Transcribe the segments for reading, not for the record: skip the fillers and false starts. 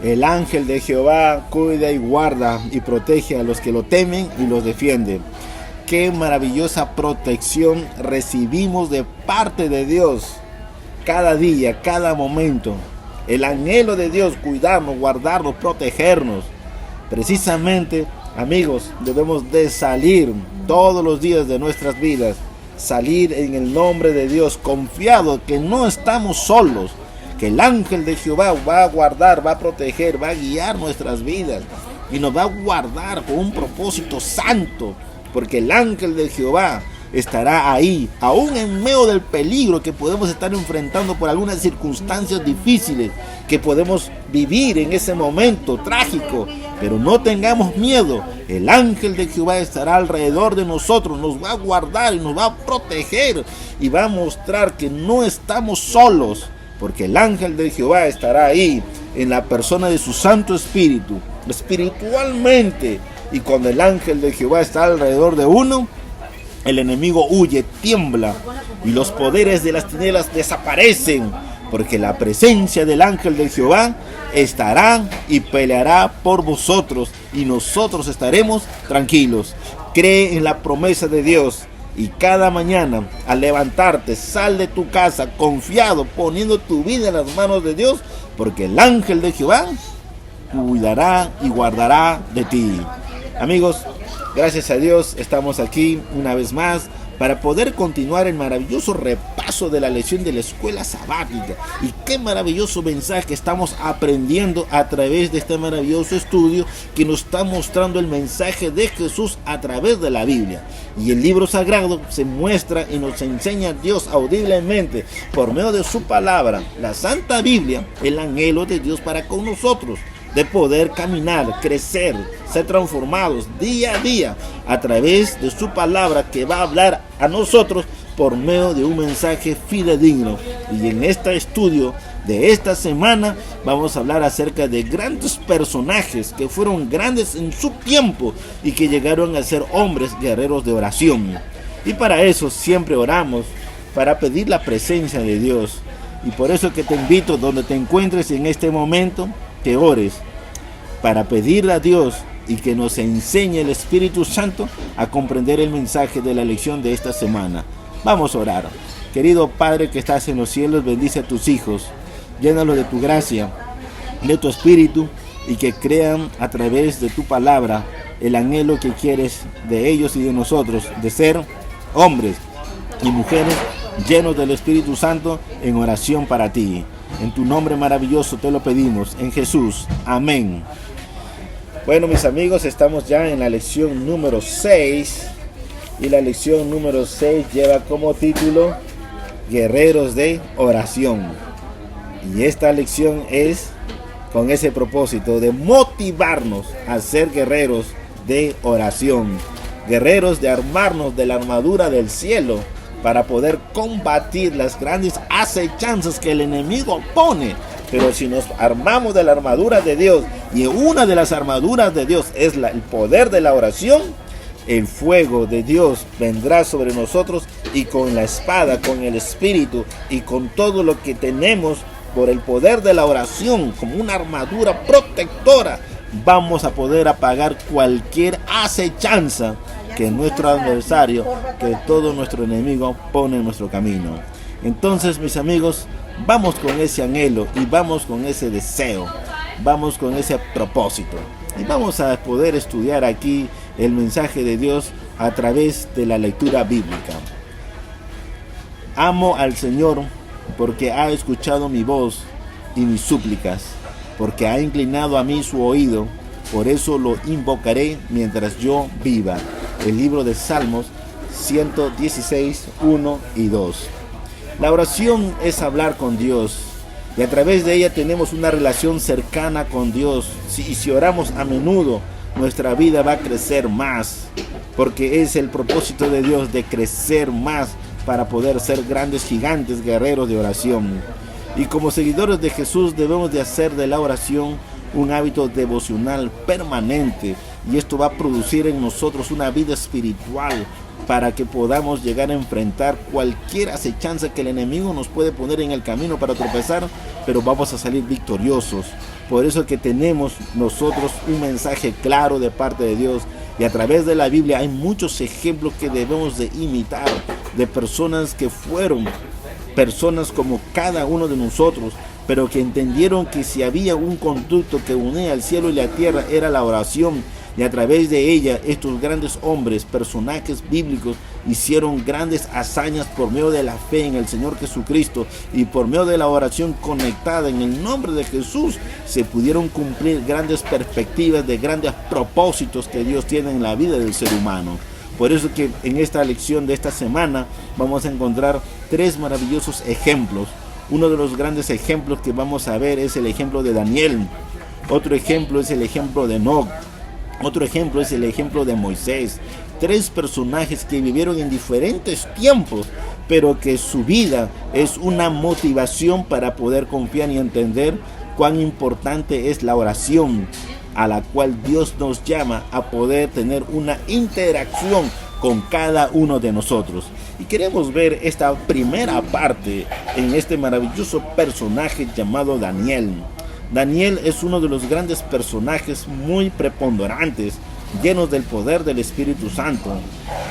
El ángel de Jehová cuida y guarda y protege a los que lo temen y los defiende. Qué maravillosa protección recibimos de parte de Dios. Cada día, cada momento. El anhelo de Dios, cuidarnos, guardarnos, protegernos. Precisamente, amigos, debemos de salir todos los días de nuestras vidas. Salir en el nombre de Dios, confiado que no estamos solos. Que el ángel de Jehová va a guardar, va a proteger, va a guiar nuestras vidas. Y nos va a guardar con un propósito santo. Porque el ángel de Jehová estará ahí, aún en medio del peligro que podemos estar enfrentando por algunas circunstancias difíciles que podemos vivir en ese momento trágico. Pero no tengamos miedo, el ángel de Jehová estará alrededor de nosotros, nos va a guardar y nos va a proteger y va a mostrar que no estamos solos, porque el ángel de Jehová estará ahí en la persona de su Santo Espíritu, espiritualmente. Y cuando el ángel de Jehová está alrededor de uno, el enemigo huye, tiembla y los poderes de las tinieblas desaparecen, porque la presencia del ángel de Jehová estará y peleará por vosotros y nosotros estaremos tranquilos. Cree en la promesa de Dios y cada mañana al levantarte sal de tu casa confiado, poniendo tu vida en las manos de Dios, porque el ángel de Jehová cuidará y guardará de ti. Amigos, gracias a Dios estamos aquí una vez más para poder continuar el maravilloso repaso de la lección de la escuela sabática. Y qué maravilloso mensaje estamos aprendiendo a través de este maravilloso estudio que nos está mostrando el mensaje de Jesús a través de la Biblia. Y el libro sagrado se muestra y nos enseña a Dios audiblemente por medio de su palabra, la Santa Biblia, el anhelo de Dios para con nosotros, de poder caminar, crecer, ser transformados día a día a través de su palabra que va a hablar a nosotros por medio de un mensaje fidedigno. Y en este estudio de esta semana vamos a hablar acerca de grandes personajes que fueron grandes en su tiempo y que llegaron a ser hombres guerreros de oración. Y para eso siempre oramos, para pedir la presencia de Dios. Y por eso que te invito, donde te encuentres en este momento, que ores para pedirle a Dios y que nos enseñe el Espíritu Santo a comprender el mensaje de la lección de esta semana. Vamos a orar. Querido Padre que estás en los cielos, bendice a tus hijos, llénalos de tu gracia, de tu Espíritu, y que crean a través de tu palabra el anhelo que quieres de ellos y de nosotros, de ser hombres y mujeres llenos del Espíritu Santo en oración para ti. En tu nombre maravilloso te lo pedimos, en Jesús. Amén. Bueno, mis amigos, estamos ya en la lección número 6. Y la lección número 6 lleva como título Guerreros de Oración. Y esta lección es con ese propósito de motivarnos a ser guerreros de oración. Guerreros de armarnos de la armadura del cielo, para poder combatir las grandes acechanzas que el enemigo pone. Pero si nos armamos de la armadura de Dios, y una de las armaduras de Dios es el poder de la oración, el fuego de Dios vendrá sobre nosotros, y con la espada, con el Espíritu y con todo lo que tenemos por el poder de la oración como una armadura protectora, vamos a poder apagar cualquier acechanza que nuestro adversario, que todo nuestro enemigo pone en nuestro camino. Entonces, mis amigos, vamos con ese anhelo y vamos con ese deseo, vamos con ese propósito, y vamos a poder estudiar aquí el mensaje de Dios a través de la lectura bíblica. Amo al Señor porque ha escuchado mi voz y mis súplicas, porque ha inclinado a mí su oído, por eso lo invocaré mientras yo viva. El libro de Salmos 116, 1 y 2. La oración es hablar con Dios, y a través de ella tenemos una relación cercana con Dios. Y si oramos a menudo, nuestra vida va a crecer más, porque es el propósito de Dios, de crecer más para poder ser grandes gigantes guerreros de oración. Y como seguidores de Jesús debemos de hacer de la oración un hábito devocional permanente, y esto va a producir en nosotros una vida espiritual, para que podamos llegar a enfrentar cualquier acechanza que el enemigo nos puede poner en el camino para tropezar, pero vamos a salir victoriosos. Por eso que tenemos nosotros un mensaje claro de parte de Dios, y a través de la Biblia hay muchos ejemplos que debemos de imitar, de personas que fueron personas como cada uno de nosotros, pero que entendieron que si había un conducto que unía el cielo y la tierra era la oración, y a través de ella estos grandes hombres, personajes bíblicos, hicieron grandes hazañas por medio de la fe en el Señor Jesucristo, y por medio de la oración conectada en el nombre de Jesús se pudieron cumplir grandes perspectivas de grandes propósitos que Dios tiene en la vida del ser humano. Por eso que en esta lección de esta semana vamos a encontrar 3 maravillosos ejemplos. Uno de los grandes ejemplos que vamos a ver es el ejemplo de Daniel. Otro ejemplo es el ejemplo de Enoc. Otro ejemplo es el ejemplo de Moisés. 3 personajes que vivieron en diferentes tiempos, pero que su vida es una motivación para poder confiar y entender cuán importante es la oración, a la cual Dios nos llama a poder tener una interacción con cada uno de nosotros. Y queremos ver esta primera parte en este maravilloso personaje llamado Daniel. Daniel es uno de los grandes personajes muy preponderantes, llenos del poder del Espíritu Santo.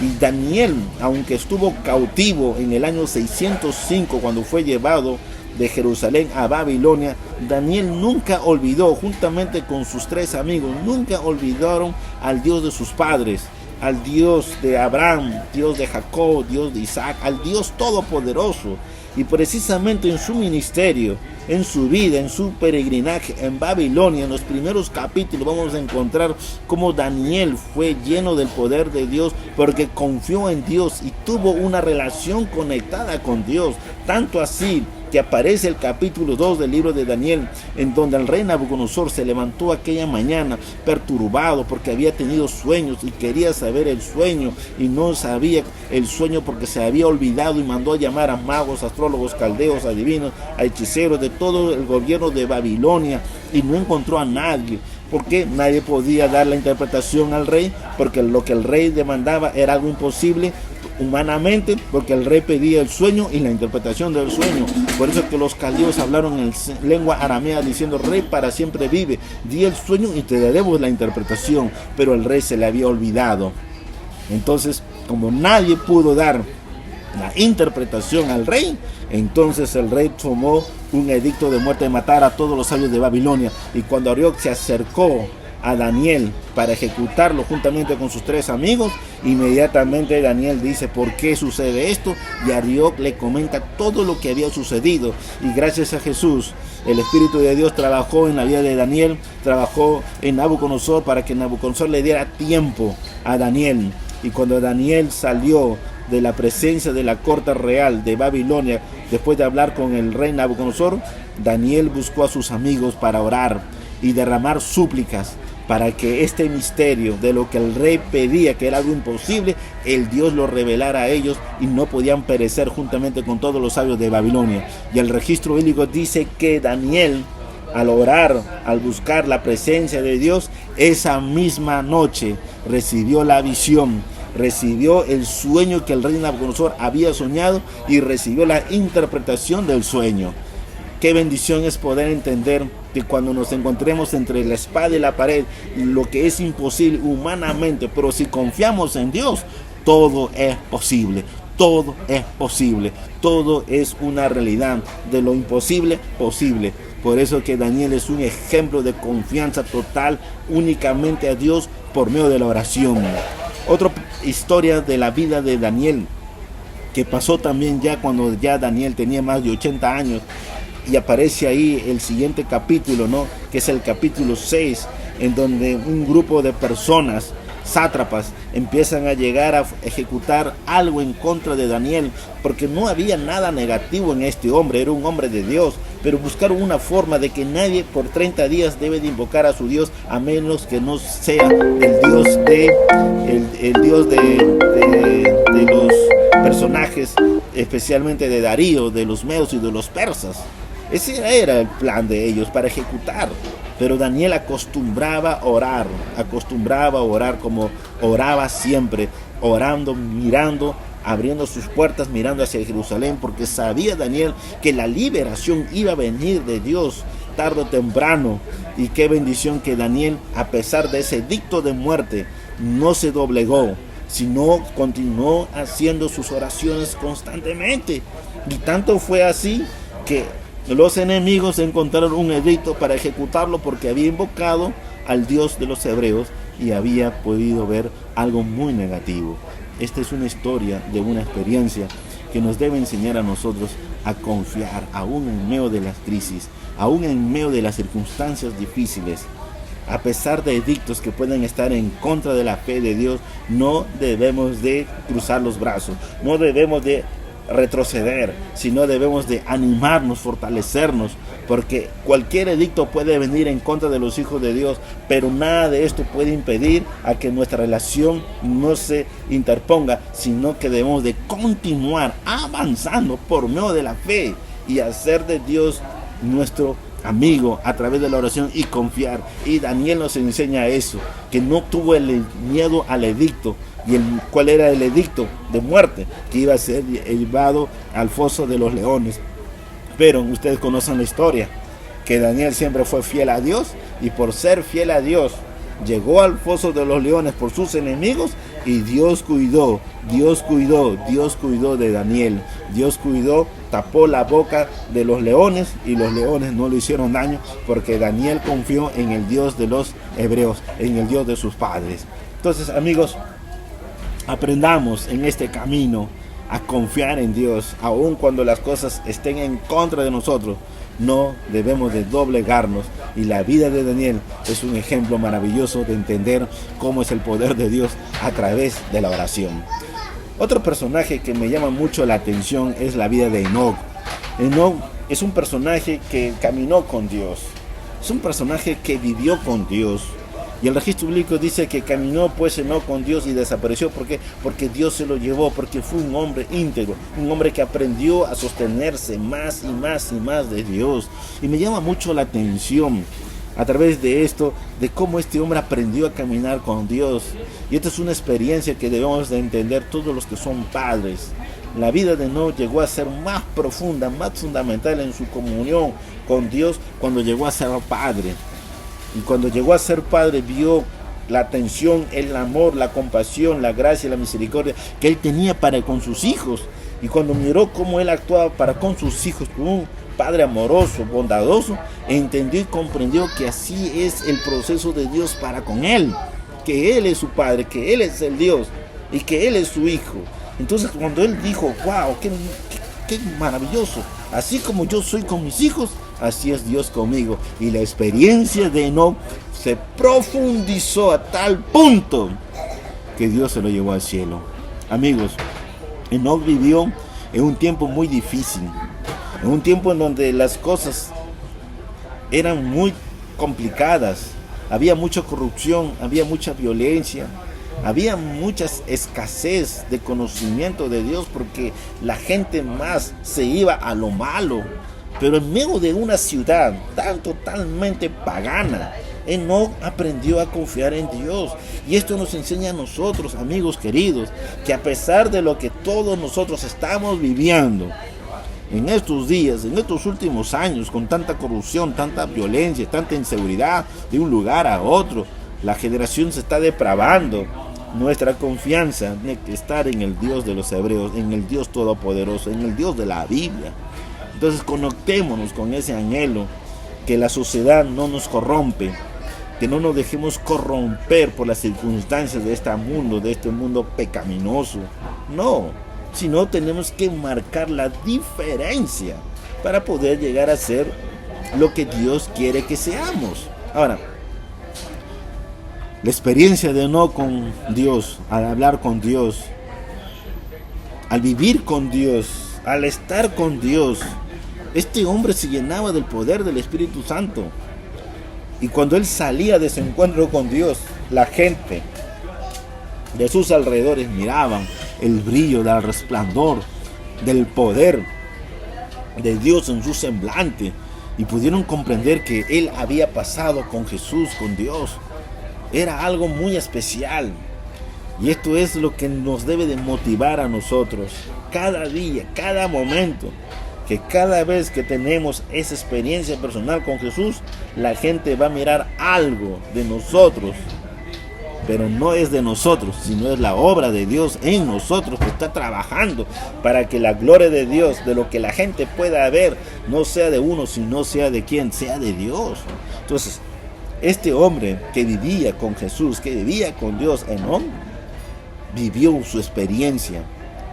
Y Daniel, aunque estuvo cautivo en el año 605 cuando fue llevado de Jerusalén a Babilonia, Daniel nunca olvidó, juntamente con sus 3 amigos, nunca olvidaron al Dios de sus padres, al Dios de Abraham, Dios de Jacob, Dios de Isaac, al Dios todopoderoso. Y precisamente en su ministerio, en su vida, en su peregrinaje en Babilonia, en los primeros capítulos vamos a encontrar cómo Daniel fue lleno del poder de Dios porque confió en Dios y tuvo una relación conectada con Dios. Tanto así que aparece el capítulo 2 del libro de Daniel, en donde el rey Nabucodonosor se levantó aquella mañana perturbado porque había tenido sueños y quería saber el sueño, y no sabía el sueño porque se había olvidado, y mandó a llamar a magos, astrólogos, caldeos, adivinos, a hechiceros de todo el gobierno de Babilonia, y no encontró a nadie. Porque nadie podía dar la interpretación al rey, porque lo que el rey demandaba era algo imposible humanamente, porque el rey pedía el sueño y la interpretación del sueño. Por eso que los caldeos hablaron en lengua aramea diciendo: rey, para siempre vive, di el sueño y te daremos la interpretación. Pero el rey se le había olvidado. Entonces, como nadie pudo dar la interpretación al rey, entonces el rey tomó un edicto de muerte, de matar a todos los sabios de Babilonia. Y cuando Arioc se acercó a Daniel para ejecutarlo juntamente con sus 3 amigos, inmediatamente Daniel dice: ¿por qué sucede esto? Y Arioc le comenta todo lo que había sucedido. Y gracias a Jesús, el Espíritu de Dios trabajó en la vida de Daniel, trabajó en Nabucodonosor para que Nabucodonosor le diera tiempo a Daniel. Y cuando Daniel salió de la presencia de la corte real de Babilonia, después de hablar con el rey Nabucodonosor, Daniel buscó a sus amigos para orar y derramar súplicas para que este misterio de lo que el rey pedía, que era algo imposible, el Dios lo revelara a ellos y no podían perecer juntamente con todos los sabios de Babilonia. Y el registro bíblico dice que Daniel, al orar, al buscar la presencia de Dios, esa misma noche recibió la visión, recibió el sueño que el rey Nabucodonosor había soñado y recibió la interpretación del sueño. Qué bendición es poder entender que cuando nos encontremos entre la espada y la pared, lo que es imposible humanamente, pero si confiamos en Dios, todo es posible. Todo es posible. Todo es una realidad. De lo imposible, posible. Por eso que Daniel es un ejemplo de confianza total únicamente a Dios por medio de la oración. Otra historia de la vida de Daniel, que pasó también ya cuando ya Daniel tenía más de 80 años, y aparece ahí el siguiente capítulo, ¿no? Que es el capítulo 6, en donde un grupo de personas, sátrapas, empiezan a llegar a ejecutar algo en contra de Daniel, porque no había nada negativo en este hombre, era un hombre de Dios, pero buscaron una forma de que nadie por 30 días debe de invocar a su Dios, a menos que no sea el Dios de los personajes, especialmente de Darío, de los medos y de los persas. Ese era el plan de ellos para ejecutar. Pero Daniel acostumbraba a orar como oraba siempre. orando, mirando, abriendo sus puertas, mirando hacia Jerusalén, porque sabía Daniel que la liberación iba a venir de Dios tarde o temprano. Y qué bendición que Daniel, a pesar de ese edicto de muerte, no se doblegó, sino continuó haciendo sus oraciones constantemente. Y tanto fue así que los enemigos encontraron un edicto para ejecutarlo, porque había invocado al Dios de los hebreos y había podido ver algo muy negativo. Esta es una historia de una experiencia que nos debe enseñar a nosotros a confiar, aún en medio de las crisis, aún en medio de las circunstancias difíciles. A pesar de edictos que pueden estar en contra de la fe de Dios, no debemos de cruzar los brazos, no debemos de retroceder, sino debemos de animarnos, fortalecernos, porque cualquier edicto puede venir en contra de los hijos de Dios, pero nada de esto puede impedir a que nuestra relación no se interponga, sino que debemos de continuar avanzando por medio de la fe y hacer de Dios nuestro amigo a través de la oración y confiar. Y Daniel nos enseña eso, que no tuvo el miedo al edicto. ¿Y cuál era el edicto? De muerte, que iba a ser llevado al foso de los leones. Pero ustedes conocen la historia, que Daniel siempre fue fiel a Dios, y por ser fiel a Dios llegó al foso de los leones por sus enemigos, y Dios cuidó de Daniel. Dios cuidó, tapó la boca de los leones, y los leones no le hicieron daño, porque Daniel confió en el Dios de los hebreos, en el Dios de sus padres. Entonces, amigos, aprendamos en este camino a confiar en Dios, aun cuando las cosas estén en contra de nosotros. No debemos de doblegarnos, y la vida de Daniel es un ejemplo maravilloso de entender cómo es el poder de Dios a través de la oración. Otro personaje que me llama mucho la atención es la vida de Enoc. Enoc es un personaje que caminó con Dios, es un personaje que vivió con Dios. Y el registro bíblico dice que caminó pues Enoc con Dios y desapareció. ¿Por qué? Porque Dios se lo llevó, porque fue un hombre íntegro, un hombre que aprendió a sostenerse más y más y más de Dios. Y me llama mucho la atención a través de esto, de cómo este hombre aprendió a caminar con Dios. Y esta es una experiencia que debemos de entender todos los que son padres. La vida de Enoc llegó a ser más profunda, más fundamental en su comunión con Dios cuando llegó a ser padre. Y cuando llegó a ser padre, vio la atención, el amor, la compasión, la gracia y la misericordia que él tenía para con sus hijos. Y cuando miró cómo él actuaba para con sus hijos, como un padre amoroso, bondadoso, entendió y comprendió que así es el proceso de Dios para con él. Que él es su padre, que él es el Dios y que él es su hijo. Entonces cuando él dijo, wow, qué maravilloso, así como yo soy con mis hijos, así es Dios conmigo. Y la experiencia de Enoc se profundizó a tal punto que Dios se lo llevó al cielo. Amigos, Enoc vivió en un tiempo muy difícil, en un tiempo en donde las cosas eran muy complicadas. Había mucha corrupción, había mucha violencia, había mucha escasez de conocimiento de Dios, porque la gente más se iba a lo malo. Pero en medio de una ciudad tan totalmente pagana, Enoc aprendió a confiar en Dios. Y esto nos enseña a nosotros, amigos queridos, que a pesar de lo que todos nosotros estamos viviendo en estos días, en estos últimos años, con tanta corrupción, tanta violencia, tanta inseguridad de un lugar a otro, la generación se está depravando. Nuestra confianza tiene que estar en el Dios de los hebreos, en el Dios todopoderoso, en el Dios de la Biblia. Entonces conectémonos con ese anhelo, que la sociedad no nos corrompe, que no nos dejemos corromper por las circunstancias de este mundo pecaminoso. No, sino tenemos que marcar la diferencia para poder llegar a ser lo que Dios quiere que seamos. Ahora, la experiencia de Enoc con Dios, al hablar con Dios, al vivir con Dios, al estar con Dios, este hombre se llenaba del poder del Espíritu Santo. Y cuando él salía de su encuentro con Dios, la gente de sus alrededores miraban el brillo del resplandor del poder de Dios en su semblante, y pudieron comprender que él había pasado con Jesús, con Dios. Era algo muy especial. Y esto es lo que nos debe de motivar a nosotros, cada día, cada momento, que cada vez que tenemos esa experiencia personal con Jesús, la gente va a mirar algo de nosotros, pero no es de nosotros, sino es la obra de Dios en nosotros que está trabajando para que la gloria de Dios, de lo que la gente pueda ver, no sea de uno, sino sea de quien, sea de Dios. Entonces, este hombre que vivía con Jesús, que vivía con Dios, Enoc, vivió su experiencia,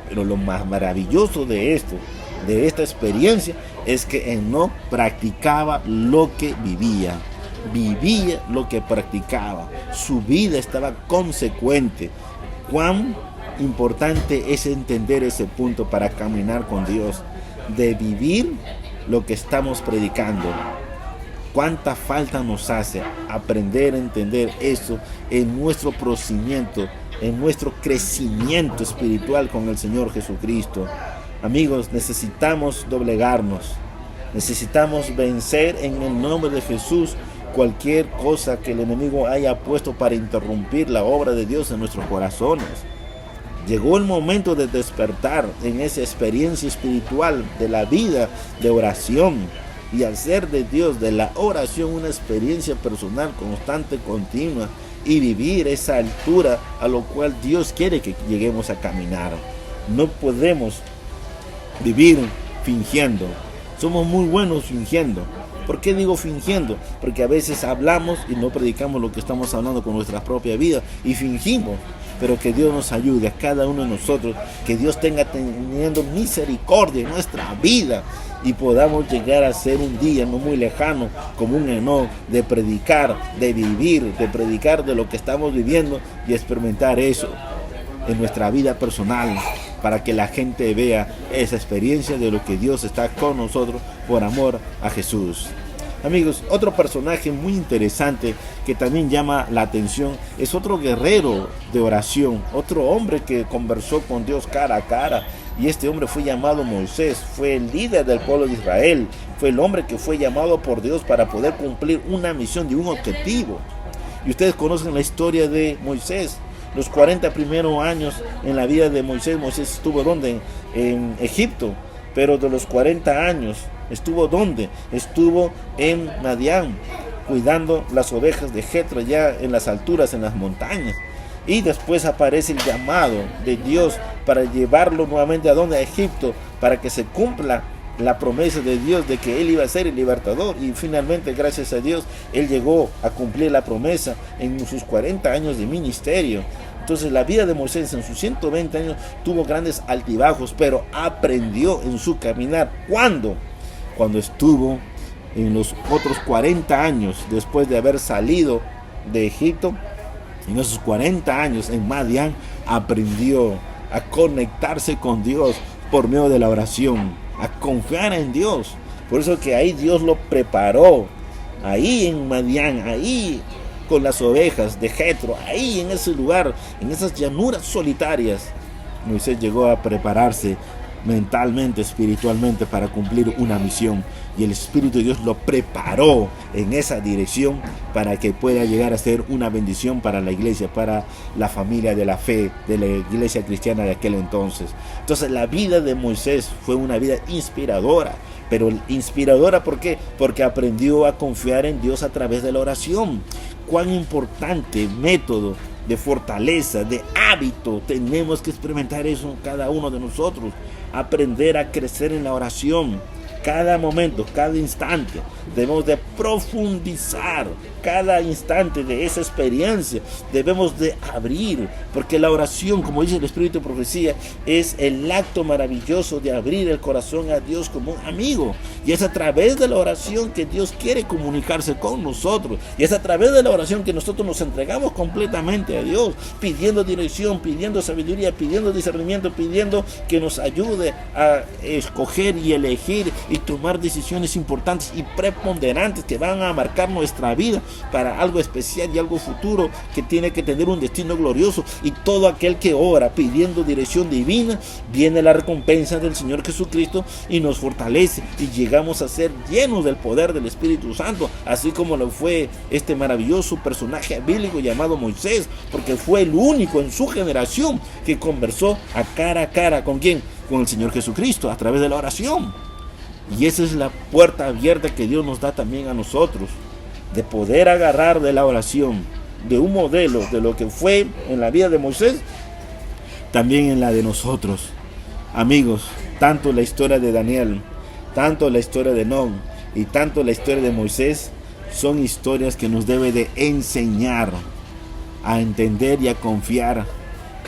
pero lo más maravilloso de esta experiencia, es que Enoc practicaba lo que vivía lo que practicaba, su vida estaba consecuente. Cuán importante es entender ese punto para caminar con Dios, de vivir lo que estamos predicando. Cuánta falta nos hace aprender a entender eso en nuestro procedimiento, en nuestro crecimiento espiritual con el Señor Jesucristo. Amigos, necesitamos doblegarnos, necesitamos vencer en el nombre de Jesús cualquier cosa que el enemigo haya puesto para interrumpir la obra de Dios en nuestros corazones. Llegó el momento de despertar en esa experiencia espiritual de la vida de oración y hacer de Dios, de la oración, una experiencia personal, constante, continua, y vivir esa altura a lo cual Dios quiere que lleguemos a caminar. No podemos vivir fingiendo. Somos muy buenos fingiendo. ¿Por qué digo fingiendo? Porque a veces hablamos y no predicamos lo que estamos hablando con nuestra propia vida y fingimos. Pero que Dios nos ayude a cada uno de nosotros, que Dios teniendo misericordia en nuestra vida y podamos llegar a ser un día no muy lejano como un Enoc, de predicar, de vivir, de predicar de lo que estamos viviendo y experimentar eso en nuestra vida personal, para que la gente vea esa experiencia de lo que Dios está con nosotros por amor a Jesús. Amigos, otro personaje muy interesante que también llama la atención es otro guerrero de oración, otro hombre que conversó con Dios cara a cara, y este hombre fue llamado Moisés. Fue el líder del pueblo de Israel, fue el hombre que fue llamado por Dios para poder cumplir una misión de un objetivo. Y ustedes conocen la historia de Moisés. Los 40 primeros años en la vida de Moisés, Moisés estuvo ¿dónde? En Egipto, pero de los 40 años, ¿estuvo dónde? Estuvo en Madián, cuidando las ovejas de Jetro, ya en las alturas, en las montañas. Y después aparece el llamado de Dios para llevarlo nuevamente ¿a dónde? A Egipto, para que se cumpla la promesa de Dios de que él iba a ser el libertador. Y finalmente, gracias a Dios, él llegó a cumplir la promesa en sus 40 años de ministerio. Entonces la vida de Moisés en sus 120 años tuvo grandes altibajos, pero aprendió en su caminar. ¿Cuándo? Cuando estuvo en los otros 40 años después de haber salido de Egipto. En esos 40 años en Madián aprendió a conectarse con Dios por medio de la oración, a confiar en Dios. Por eso que ahí Dios lo preparó, ahí en Madián, ahí con las ovejas de Jetro, ahí en ese lugar, en esas llanuras solitarias. Moisés llegó a prepararse mentalmente, espiritualmente, para cumplir una misión, y el Espíritu de Dios lo preparó en esa dirección para que pueda llegar a ser una bendición para la iglesia, para la familia de la fe de la iglesia cristiana de aquel entonces. Entonces la vida de Moisés fue una vida inspiradora, pero inspiradora ¿por qué? Porque aprendió a confiar en Dios a través de la oración. Cuán importante método de fortaleza, de hábito, tenemos que experimentar eso cada uno de nosotros, aprender a crecer en la oración. Cada momento, cada instante, debemos de profundizar cada instante de esa experiencia. Debemos de abrir, porque la oración, como dice el Espíritu de Profecía, es el acto maravilloso de abrir el corazón a Dios como un amigo. Y es a través de la oración que Dios quiere comunicarse con nosotros. Y es a través de la oración que nosotros nos entregamos completamente a Dios, pidiendo dirección, pidiendo sabiduría, pidiendo discernimiento, pidiendo que nos ayude a escoger y elegir y tomar decisiones importantes y preponderantes que van a marcar nuestra vida para algo especial y algo futuro que tiene que tener un destino glorioso. Y todo aquel que ora pidiendo dirección divina, viene la recompensa del Señor Jesucristo y nos fortalece y llegamos a ser llenos del poder del Espíritu Santo, así como lo fue este maravilloso personaje bíblico llamado Moisés, porque fue el único en su generación que conversó a cara ¿con quién? Con el Señor Jesucristo a través de la oración. Y esa es la puerta abierta que Dios nos da también a nosotros, de poder agarrar de la oración, de un modelo de lo que fue en la vida de Moisés, también en la de nosotros. Amigos, tanto la historia de Daniel, tanto la historia de Enoc y tanto la historia de Moisés son historias que nos debe de enseñar a entender y a confiar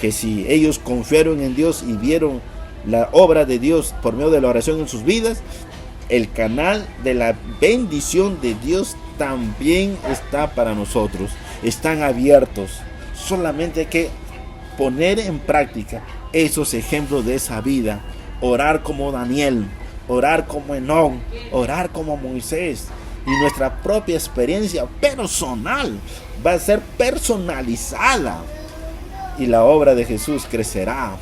que si ellos confiaron en Dios y vieron la obra de Dios por medio de la oración en sus vidas, el canal de la bendición de Dios también está para nosotros. Están abiertos. Solamente hay que poner en práctica esos ejemplos de esa vida. Orar como Daniel, orar como Enoc, orar como Moisés. Y nuestra propia experiencia personal va a ser personalizada. Y la obra de Jesús crecerá.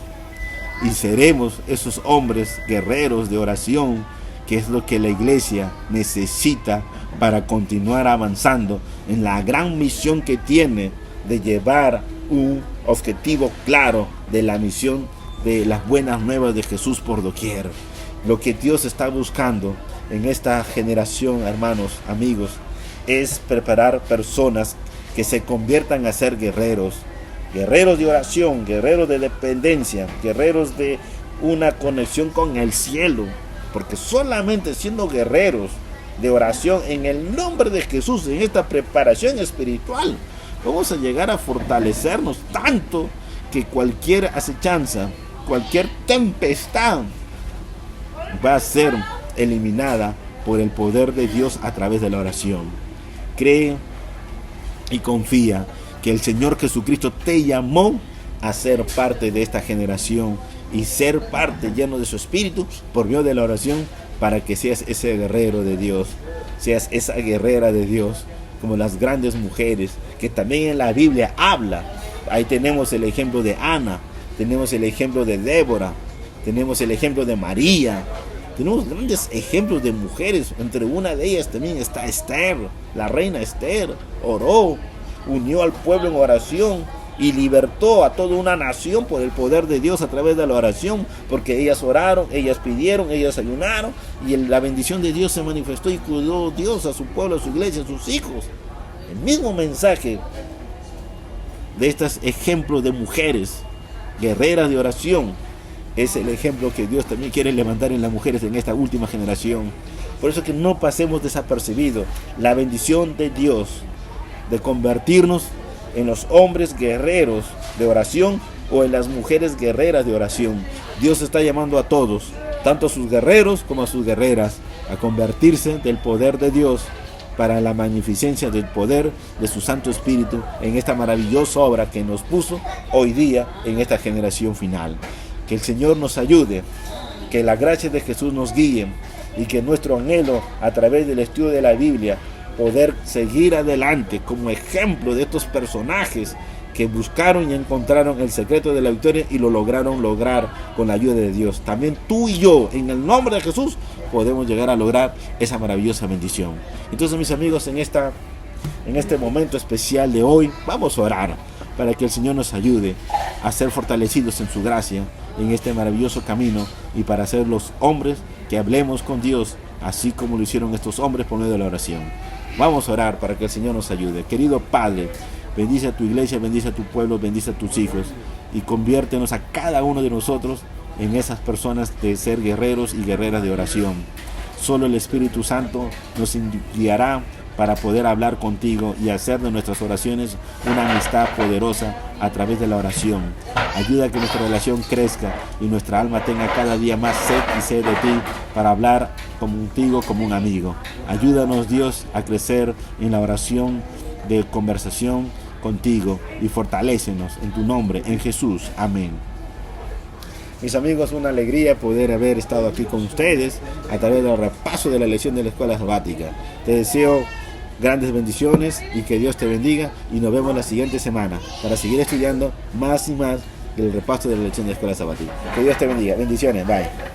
Y seremos esos hombres guerreros de oración, que es lo que la iglesia necesita para continuar avanzando en la gran misión que tiene de llevar un objetivo claro de la misión de las buenas nuevas de Jesús por doquier. Lo que Dios está buscando en esta generación, hermanos, amigos, es preparar personas que se conviertan a ser guerreros de oración, guerreros de dependencia, guerreros de una conexión con el cielo, porque solamente siendo guerreros de oración en el nombre de Jesús, en esta preparación espiritual, vamos a llegar a fortalecernos tanto que cualquier acechanza, cualquier tempestad va a ser eliminada por el poder de Dios a través de la oración. Cree y confía que el Señor Jesucristo te llamó a ser parte de esta generación y ser parte lleno de su Espíritu por medio de la oración, para que seas ese guerrero de Dios, seas esa guerrera de Dios, como las grandes mujeres que también en la Biblia habla. Ahí tenemos el ejemplo de Ana, tenemos el ejemplo de Débora, tenemos el ejemplo de María. Tenemos grandes ejemplos de mujeres. Entre una de ellas también está Esther, la reina Esther. Oró, unió al pueblo en oración y libertó a toda una nación por el poder de Dios a través de la oración, porque ellas oraron, ellas pidieron, ellas ayunaron, y la bendición de Dios se manifestó y cuidó Dios a su pueblo, a su iglesia, a sus hijos. El mismo mensaje de estos ejemplos de mujeres guerreras de oración es el ejemplo que Dios también quiere levantar en las mujeres en esta última generación. Por eso que no pasemos desapercibido la bendición de Dios de convertirnos en los hombres guerreros de oración o en las mujeres guerreras de oración. Dios está llamando a todos, tanto a sus guerreros como a sus guerreras, a convertirse del poder de Dios para la magnificencia del poder de su Santo Espíritu en esta maravillosa obra que nos puso hoy día en esta generación final. Que el Señor nos ayude, que la gracia de Jesús nos guíe y que nuestro anhelo a través del estudio de la Biblia, poder seguir adelante como ejemplo de estos personajes que buscaron y encontraron el secreto de la victoria y lo lograron lograr con la ayuda de Dios. También tú y yo, en el nombre de Jesús, podemos llegar a lograr esa maravillosa bendición. Entonces, mis amigos, en este momento especial de hoy, vamos a orar para que el Señor nos ayude a ser fortalecidos en su gracia en este maravilloso camino y para ser los hombres que hablemos con Dios, así como lo hicieron estos hombres por medio de la oración. Vamos a orar para que el Señor nos ayude. Querido Padre, bendice a tu iglesia, bendice a tu pueblo, bendice a tus hijos y conviértenos a cada uno de nosotros en esas personas de ser guerreros y guerreras de oración. Solo el Espíritu Santo nos guiará para poder hablar contigo y hacer de nuestras oraciones una amistad poderosa a través de la oración. Ayuda a que nuestra relación crezca y nuestra alma tenga cada día más sed y sed de ti para hablar contigo como un amigo. Ayúdanos, Dios, a crecer en la oración de conversación contigo y fortalécenos en tu nombre, en Jesús. Amén. Mis amigos, una alegría poder haber estado aquí con ustedes a través del repaso de la lección de la escuela sabática. Te deseo grandes bendiciones y que Dios te bendiga, y nos vemos la siguiente semana para seguir estudiando más y más del repaso de la lección de la escuela sabática. Que Dios te bendiga. Bendiciones. Bye.